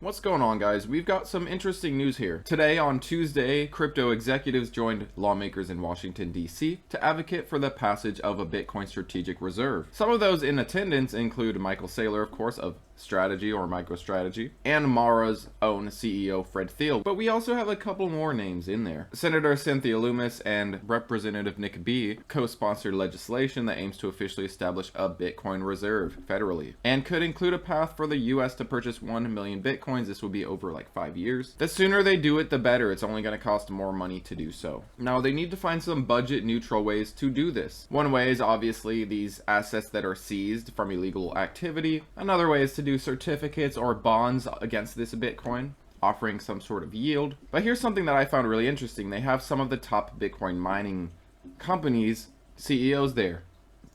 What's going on, guys? We've got some interesting news here. Today, on Tuesday, crypto executives joined lawmakers in Washington, D.C. to advocate for the passage of a Bitcoin strategic reserve. Some of those in attendance include Michael Saylor, of course, of Strategy or MicroStrategy, and Mara's own CEO, Fred Thiel. But we also have a couple more names in there. Senator Cynthia Lummis and Representative Nick B. co-sponsored legislation that aims to officially establish a Bitcoin reserve federally, and could include a path for the U.S. to purchase 1 million Bitcoins. This would be over like 5 years. The sooner they do it, the better. It's only going to cost more money to do so. Now, they need to find some budget neutral ways to do this. One way is obviously these assets that are seized from illegal activity. Another way is to do certificates or bonds against this Bitcoin, offering some sort of yield. But here's something that I found really interesting. They have some of the top Bitcoin mining companies, CEOs there.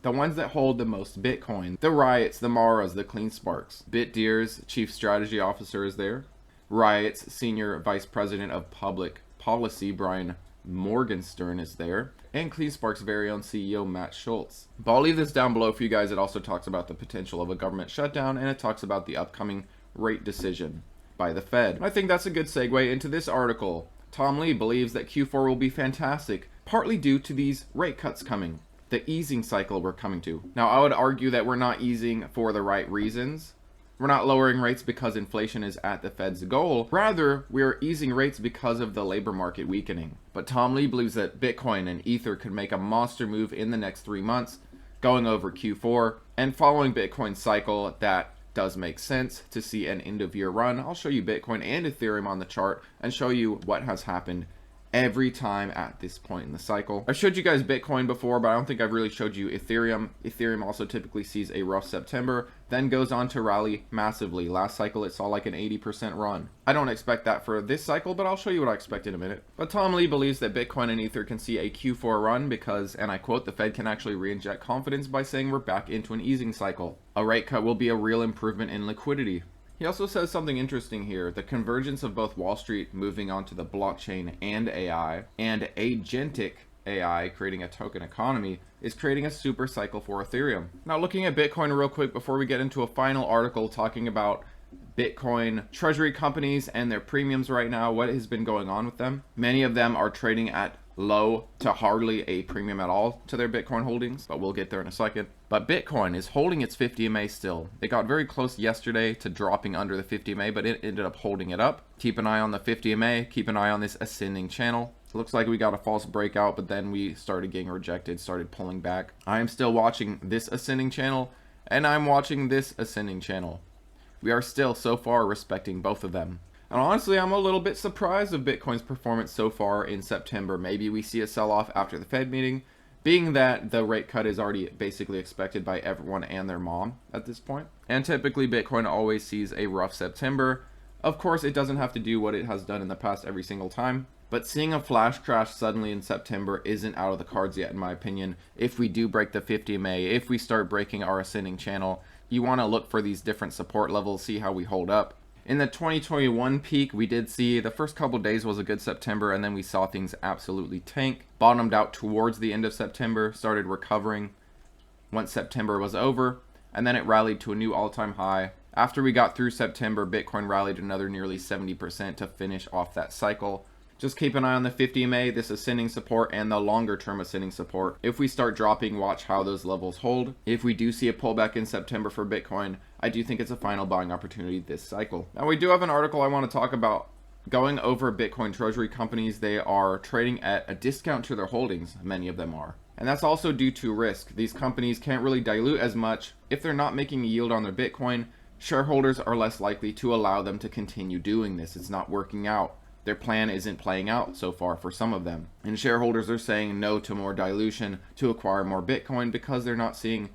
The ones that hold the most Bitcoin. The RIOTs, the Maras, the CleanSparks. BitDeer's chief strategy officer is there. RIOT's senior vice president of public policy, Brian Morgenstern, is there. And CleanSpark's very own CEO, Matt Schultz. But I'll leave this down below for you guys. It also talks about the potential of a government shutdown, and it talks about the upcoming rate decision by the Fed. I think that's a good segue into this article. Tom Lee believes that Q4 will be fantastic, partly due to these rate cuts coming. The easing cycle we're coming to. Now, I would argue that we're not easing for the right reasons. We're not lowering rates because inflation is at the Fed's goal. Rather, we are easing rates because of the labor market weakening. But Tom Lee believes that Bitcoin and Ether could make a monster move in the next 3 months, going over Q4. And following Bitcoin's cycle, that does make sense to see an end of year run. I'll show you Bitcoin and Ethereum on the chart and show you what has happened every time at this point in the cycle. I showed you guys Bitcoin before, but I don't think I've really showed you Ethereum. Ethereum also typically sees a rough September, then goes on to rally massively. Last cycle, it saw like an 80% run. I don't expect that for this cycle, but I'll show you what I expect in a minute. But Tom Lee believes that Bitcoin and Ether can see a Q4 run because, and I quote, the Fed can actually re-inject confidence by saying we're back into an easing cycle. A rate cut will be a real improvement in liquidity. He also says something interesting here. The convergence of both Wall Street moving onto the blockchain and AI, and agentic AI creating a token economy, is creating a super cycle for Ethereum. Now, looking at Bitcoin real quick before we get into a final article talking about Bitcoin treasury companies and their premiums right now, what has been going on with them. Many of them are trading at low to hardly a premium at all to their Bitcoin holdings, but we'll get there in a second. But Bitcoin is holding its 50 MA still. It got very close yesterday to dropping under the 50 MA, but it ended up holding it up. Keep an eye on the 50 MA, keep an eye on this ascending channel. It looks like we got a false breakout, but then we started getting rejected, started pulling back. I am still watching this ascending channel, and I'm watching this ascending channel. We are still so far respecting both of them. And honestly, I'm a little bit surprised of Bitcoin's performance so far in September. Maybe we see a sell-off after the Fed meeting, being that the rate cut is already basically expected by everyone and their mom at this point. And typically, Bitcoin always sees a rough September. Of course, it doesn't have to do what it has done in the past every single time. But seeing a flash crash suddenly in September isn't out of the cards yet, in my opinion. If we do break the 50 MA, if we start breaking our ascending channel, you want to look for these different support levels, see how we hold up. In the 2021 peak, we did see the first couple days was a good September, and then we saw things absolutely tank. Bottomed out towards the end of September, started recovering once September was over, and then it rallied to a new all-time high. After we got through September, Bitcoin rallied another nearly 70% to finish off that cycle. Just keep an eye on the 50 MA, this ascending support, and the longer term ascending support. If we start dropping, watch how those levels hold. If we do see a pullback in September for Bitcoin, I do think it's a final buying opportunity this cycle. Now, we do have an article I want to talk about going over Bitcoin treasury companies. They are trading at a discount to their holdings, many of them are. And that's also due to risk. These companies can't really dilute as much. If they're not making a yield on their Bitcoin, shareholders are less likely to allow them to continue doing this. It's not working out. Their plan isn't playing out so far for some of them. And shareholders are saying no to more dilution to acquire more Bitcoin because they're not seeing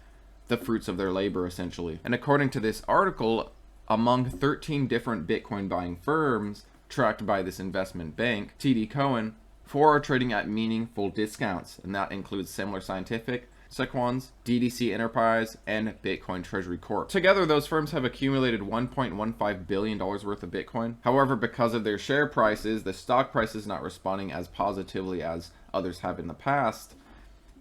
the fruits of their labor, essentially. And according to this article, among 13 different Bitcoin buying firms tracked by this investment bank, TD Cowen, 4 are trading at meaningful discounts, and that includes Semler Scientific, Sequans, DDC Enterprise, and Bitcoin Treasury Corp. Together, those firms have accumulated $1.15 billion worth of Bitcoin. However, because of their share prices, the stock price is not responding as positively as others have in the past.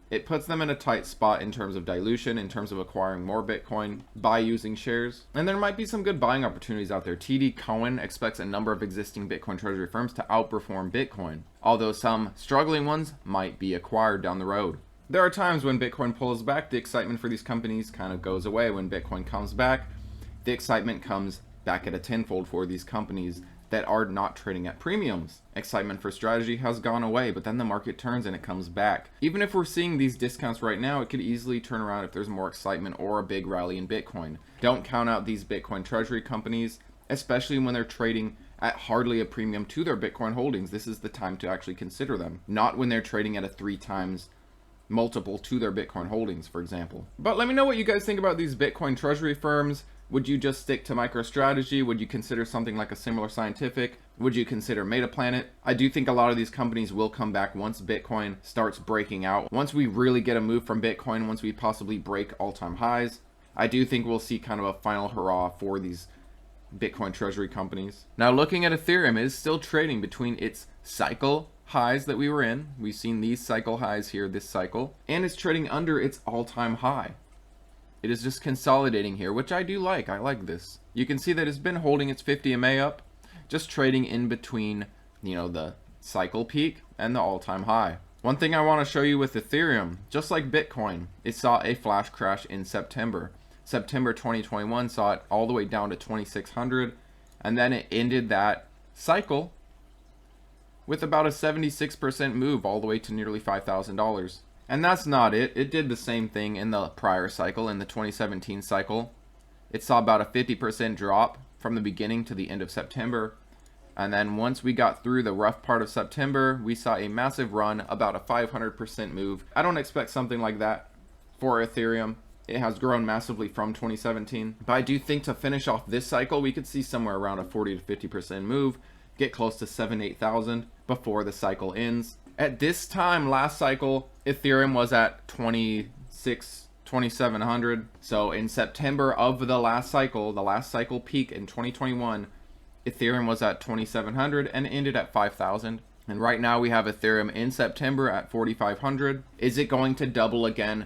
It puts them in a tight spot in terms of dilution, in terms of acquiring more Bitcoin by using shares. And there might be some good buying opportunities out there. TD Cowen expects a number of existing Bitcoin treasury firms to outperform Bitcoin, although some struggling ones might be acquired down the road. There are times when Bitcoin pulls back, the excitement for these companies kind of goes away. When Bitcoin comes back, the excitement comes back at a tenfold for these companies that are not trading at premiums. Excitement for strategy has gone away, but then the market turns and it comes back. Even if we're seeing these discounts right now, it could easily turn around if there's more excitement or a big rally in Bitcoin. Don't count out these Bitcoin treasury companies, especially when they're trading at hardly a premium to their Bitcoin holdings. This is the time to actually consider them, not when they're trading at a 3 times multiple to their Bitcoin holdings, for example. But let me know what you guys think about these Bitcoin treasury firms. Would you just stick to MicroStrategy? Would you consider something like a Similar Scientific? Would you consider MetaPlanet? I do think a lot of these companies will come back once Bitcoin starts breaking out. Once we really get a move from Bitcoin, once we possibly break all-time highs, I do think we'll see kind of a final hurrah for these Bitcoin treasury companies. Now looking at Ethereum, it is still trading between its cycle highs that we were in. We've seen these cycle highs here this cycle, and it's trading under its all-time high. It is just consolidating here, which I do like. I like this. You can see that it's been holding its 50 MA up, just trading in between, the cycle peak and the all-time high. One thing I want to show you with Ethereum, just like Bitcoin, it saw a flash crash in September. September 2021 saw it all the way down to 2,600, and then it ended that cycle with about a 76% move all the way to nearly $5,000. And that's not it. It did the same thing in the prior cycle, in the 2017 cycle. It saw about a 50% drop from the beginning to the end of September. And then once we got through the rough part of September, we saw a massive run, about a 500% move. I don't expect something like that for Ethereum. It has grown massively from 2017. But I do think to finish off this cycle, we could see somewhere around a 40 to 50% move, get close to 8,000 before the cycle ends. At this time last cycle, Ethereum was at 2,700. So in September of the last cycle peak in 2021, Ethereum was at 2,700 and ended at 5,000. And right now we have Ethereum in September at 4,500. Is it going to double again,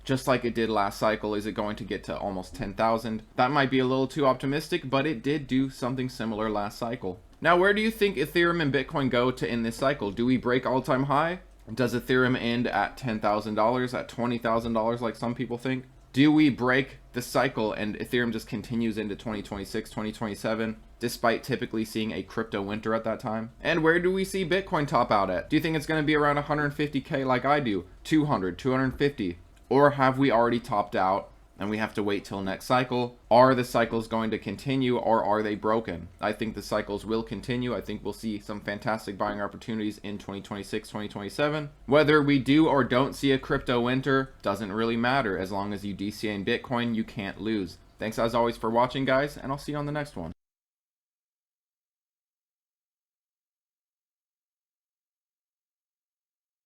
just like it did last cycle? Is it going to get to almost 10,000? That might be a little too optimistic, but it did do something similar last cycle. Now, where do you think Ethereum and Bitcoin go to end this cycle? Do we break all-time high? Does Ethereum end at $10,000, at $20,000 like some people think? Do we break the cycle and Ethereum just continues into 2026, 2027, despite typically seeing a crypto winter at that time? And where do we see Bitcoin top out at? Do you think it's going to be around 150K like I do? 200, 250? Or have we already topped out and we have to wait till next cycle? Are the cycles going to continue, or are they broken? I think the cycles will continue. I think we'll see some fantastic buying opportunities in 2026, 2027. Whether we do or don't see a crypto winter doesn't really matter. As long as you DCA in Bitcoin, you can't lose. Thanks as always for watching, guys, and I'll see you on the next one.